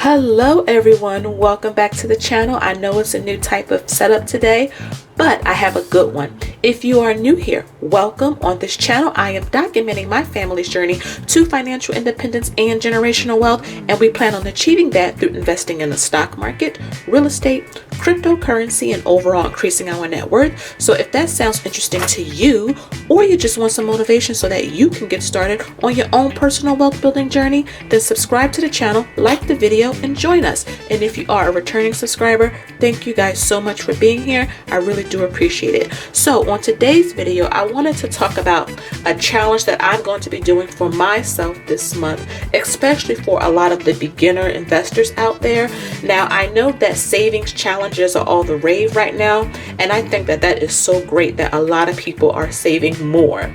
Hello everyone, welcome back to the channel. I know it's a new type of setup today, but I have a good one. If you are new here, welcome. On this channel, I am documenting my family's journey to financial independence and generational wealth, and we plan on achieving that through investing in the stock market, real estate, cryptocurrency, and overall increasing our net worth. So if that sounds interesting to you, or you just want some motivation so that you can get started on your own personal wealth building journey, then subscribe to the channel, like the video, and join us. And if you are a returning subscriber, thank you guys so much for being here. I really do appreciate it. So on today's video, I wanted to talk about a challenge that I'm going to be doing for myself this month, especially for a lot of the beginner investors out there. Now, I know that savings challenges are all the rave right now, and I think that that is so great that a lot of people are saving more.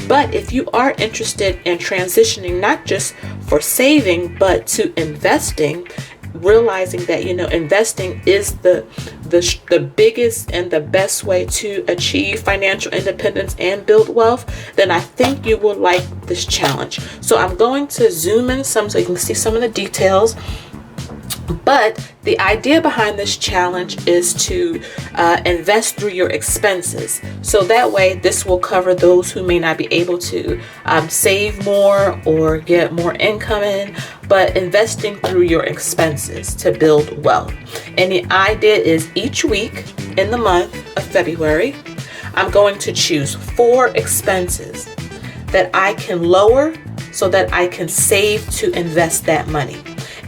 But if you are interested in transitioning, not just for saving, but to investing, realizing that, investing is the biggest and the best way to achieve financial independence and build wealth, then I think you will like this challenge. So I'm going to zoom in some so you can see some of the details. But the idea behind this challenge is to invest through your expenses. So that way, this will cover those who may not be able to save more or get more income in, but investing through your expenses to build wealth. And the idea is each week in the month of February, I'm going to choose 4 expenses that I can lower so that I can save to invest that money.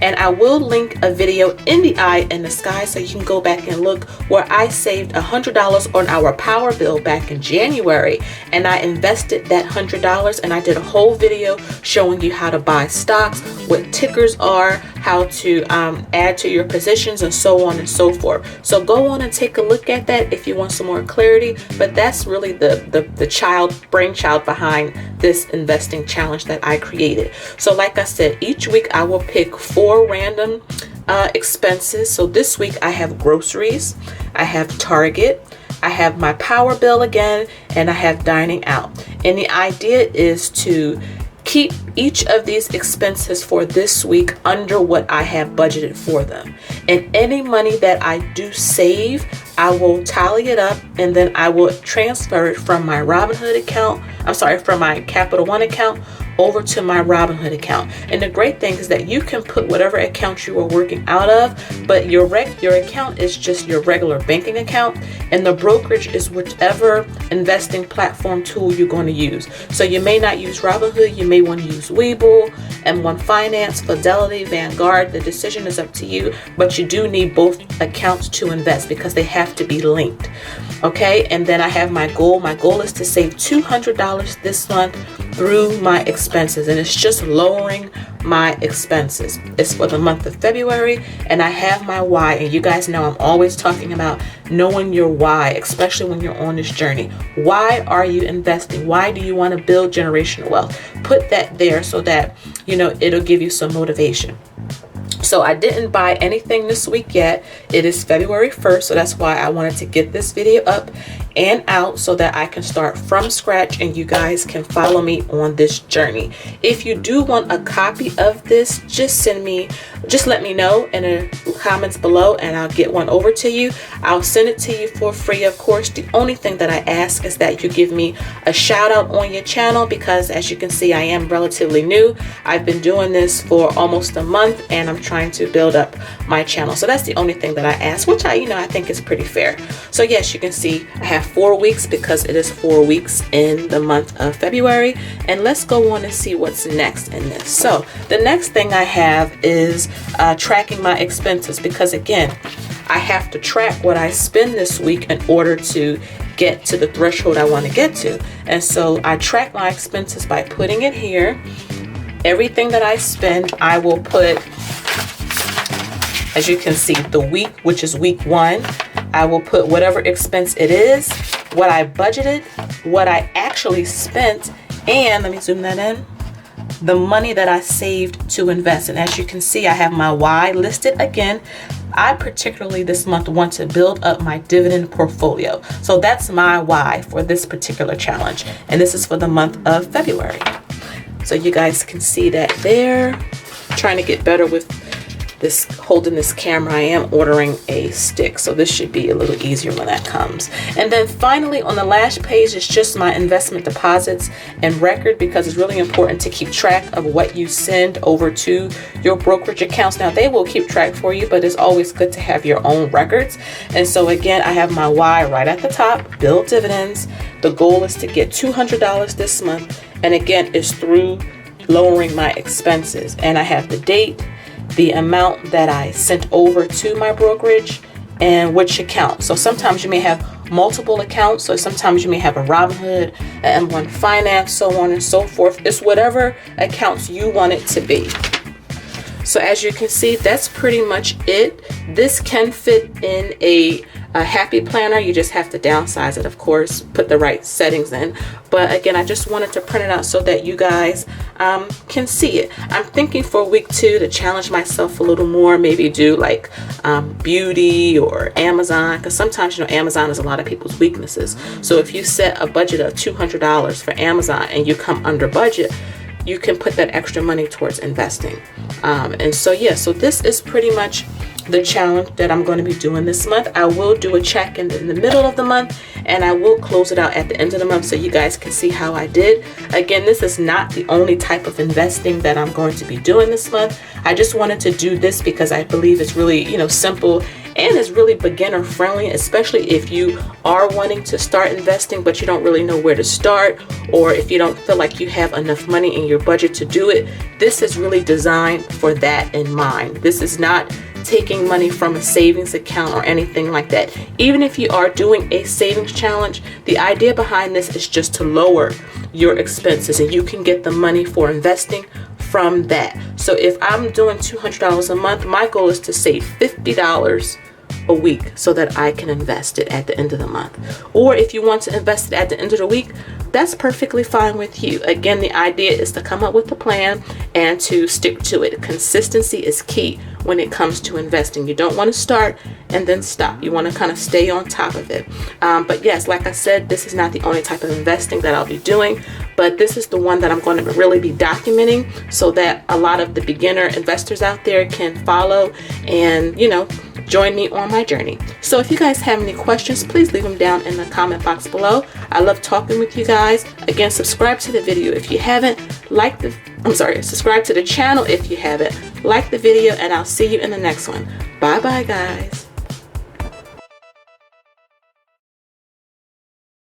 And I will link a video in the eye in the sky so you can go back and look where I saved $100 on our power bill back in January, and I invested that $100, and I did a whole video showing you how to buy stocks, what tickers are, how to add to your positions, and so on and so forth. So go on and take a look at that if you want some more clarity. But that's really the brainchild behind this investing challenge that I created. So like I said, each week I will pick 4 random expenses. So this week I have groceries, I have Target, I have my power bill again, and I have dining out. And the idea is to keep each of these expenses for this week under what I have budgeted for them. And any money that I do save, I will tally it up, and then I will transfer it from my Robinhood account, from my Capital One account over to my Robinhood account. And the great thing is that you can put whatever account you are working out of, but your account is just your regular banking account, and the brokerage is whichever investing platform tool you're going to use. So you may not use Robinhood, you may want to use Webull, M1 Finance, Fidelity, Vanguard. The decision is up to you, but you do need both accounts to invest because they have to be linked. Okay, and then I have my goal. My goal is to save $200 this month through my expenses, and it's just lowering my expenses. It's for the month of February, and I have my why. And you guys know I'm always talking about knowing your why, especially when you're on this journey. Why are you investing? Why do you want to build generational wealth? Put that there so that it'll give you some motivation. So I didn't buy anything this week yet. It is February 1st, so that's why I wanted to get this video up and out so that I can start from scratch and you guys can follow me on this journey. If you do want a copy of this, just let me know in the comments below and I'll get one over to you. I'll send it to you for free, of course. The only thing that I ask is that you give me a shout out on your channel, because as you can see, I am relatively new. I've been doing this for almost a month and I'm trying to build up my channel. So that's the only thing that I ask, which I think is pretty fair. So yes, you can see I have 4 weeks because it is 4 weeks in the month of February. And let's go on and see what's next in this. So the next thing I have is tracking my expenses, because again, I have to track what I spend this week in order to get to the threshold I want to get to. And so I track my expenses by putting it here. Everything that I spend, I will put, as you can see, the week, which is week 1, I will put whatever expense it is, what I budgeted, what I actually spent, and let me zoom that in, the money that I saved to invest. And as you can see, I have my why listed again. I particularly this month want to build up my dividend portfolio. So that's my why for this particular challenge. And this is for the month of February. So you guys can see that there. I'm trying to get better with this holding this camera, I am ordering a stick, so this should be a little easier when that comes. And then finally on the last page is just my investment deposits and record, because it's really important to keep track of what you send over to your brokerage accounts. Now they will keep track for you, but it's always good to have your own records. And so again, I have my why right at the top, build dividends. The goal is to get $200 this month, and again, it's through lowering my expenses. And I have the date, the amount that I sent over to my brokerage, and which account. So sometimes you may have multiple accounts, so sometimes you may have a Robinhood, an M1 Finance, so on and so forth. It's whatever accounts you want it to be. So as you can see, that's pretty much it. This can fit in a happy planner. You just have to downsize it, of course, put the right settings in. But again, I just wanted to print it out so that you guys can see it. I'm thinking for week 2 to challenge myself a little more, maybe do like beauty or Amazon, because sometimes, you know, Amazon is a lot of people's weaknesses. So if you set a budget of $200 for Amazon and you come under budget, you can put that extra money towards investing. And so yeah, so this is pretty much the challenge that I'm going to be doing this month. I will do a check in the middle of the month, and I will close it out at the end of the month so you guys can see how I did. Again, this is not the only type of investing that I'm going to be doing this month. I just wanted to do this because I believe it's really, you know, simple and it's really beginner friendly, especially if you are wanting to start investing but you don't really know where to start, or if you don't feel like you have enough money in your budget to do it. This is really designed for that in mind. This is not taking money from a savings account or anything like that. Even if you are doing a savings challenge, the idea behind this is just to lower your expenses, and you can get the money for investing from that. So if I'm doing $200 a month, my goal is to save $50 a week so that I can invest it at the end of the month. Or if you want to invest it at the end of the week, that's perfectly fine with you. Again, the idea is to come up with a plan and to stick to it. Consistency is key when it comes to investing. You don't want to start and then stop. You want to kind of stay on top of it. But yes, like I said, this is not the only type of investing that I'll be doing, but this is the one that I'm going to really be documenting so that a lot of the beginner investors out there can follow and, you know, join me on my journey. So if you guys have any questions, please leave them down in the comment box below. I love talking with you guys. Again, subscribe to the video if you haven't. Subscribe to the channel if you haven't. Like the video, and I'll see you in the next one. Bye bye, guys.